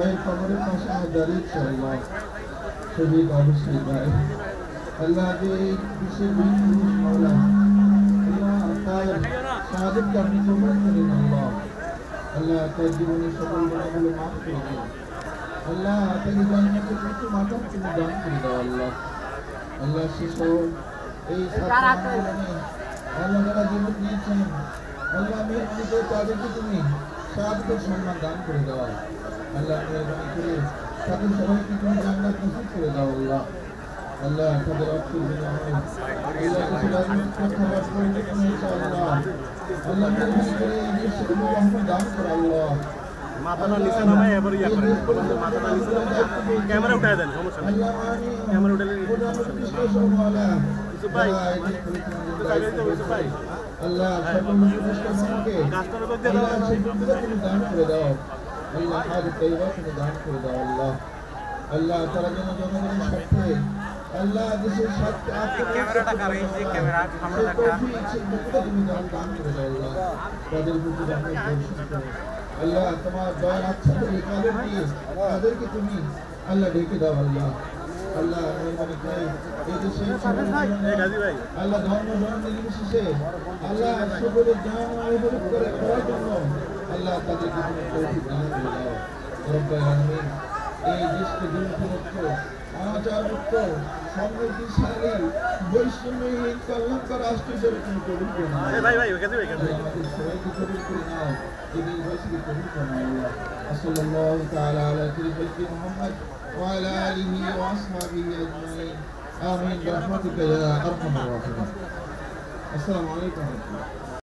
ভাইয়ের কবরের পাশে আমার দাঁড়িয়ে ইনশাআল্লাহ শহীদ অবশ্যই ভাই আল্লাহ যে এই বিশেষ পুরুষ মাওলা আল্লাহ তার শাহাদাতকে আপনি কবুল করেন আল্লাহ আল্লাহ তার জীবনের সকল গুনাহগুলো মাফ করে দিন আল্লাহ তাকে জান্নাতের মৃত্যু মাতাম তুমি দান করে দাও আল্লাহ আল্লাহ শিশু এই ছাত্রমণ্ডলী আল্লাহ যারা জীবন দিয়েছেন আল্লাহ মেহরবানি করে তাদেরকে তুমি শাহাদাতের সম্মান দান করে দাও আল্লাহ মেহরবানি করে তাদের সবাইকে তুমি জান্নাত নসিব করে দাও আল্লাহ আল্লাহ তাদের অর্থের বিনিময়ে আল্লাহ কিছু রাজনৈতিক প্রেক্ষাপট পরিবর্তন হয়েছে আল্লাহ আল্লাহ মেহরবানি করে এই দেশগুলো রহমত দান করো আল্লাহ মাথাটা নিচে নামায় এবার ইয়া করেন মাথাটা নিচে নামায় ক্যামেরা উঠায় দেন সমস্যা নেই ক্যামেরা উঠালে ইউসুফ ভাই ইউসুফ ভাই আল্লাহ সকল মুসলিমকে গাছটার উপর দিয়ে দাও আল্লাহ সেগুলো তুমি দান করে দাও আল্লাহ হায়াত তাইয়্যিবা তুমি দান করে দাও আল্লাহ আল্লাহ তারা যেন জনগণের স্বার্থে আল্লাহ দেশের স্বার্থে ক্যামেরাটা কারে এই ক্যামেরা সামনে রাখা তুমি দান করে দাও আল্লাহ তাদের প্রতি রহমত বর্ষণ করো আল্লাহ তোমার দয়ার আচ্ছা করে কাদের দিয়ে তাদেরকে তুমি আল্লাহ ঢেকে দাও আল্লাহ আল্লাহ মেহরবানি করে এই দেশে আল্লাহ ধর্ম নির্বিশেষে আল্লাহ সকলের জান আয়োজন করে করার জন্য আল্লাহ তাদেরকে তুমি তৌফিক দান করে দাও রব্বুল আলামিন এই দেশকে দুর্নীতিমুক্ত অনাচারমুক্ত সমৃদ্ধিশালী বৈষম্যহীন কল্যাণকর রাষ্ট্র হিসেবে তুমি কবুল করে নাও আমাদের সবাইকে কবুল করে নাও এই দেশবাসীকে কবুল করে নাও আল্লাহ সাল্লাল্লাহু তাআলা আলা সাইয়্যিদিনা মুহাম্মদ ওয়া আলা আলিহি ওয়া আসহাবিহি আজমাইন আমিন বিরহমাতিকা ইয়া আরহামার রাহিমিন আসসালামু আলাইকুম ওয়া রাহমাতুল্লাহ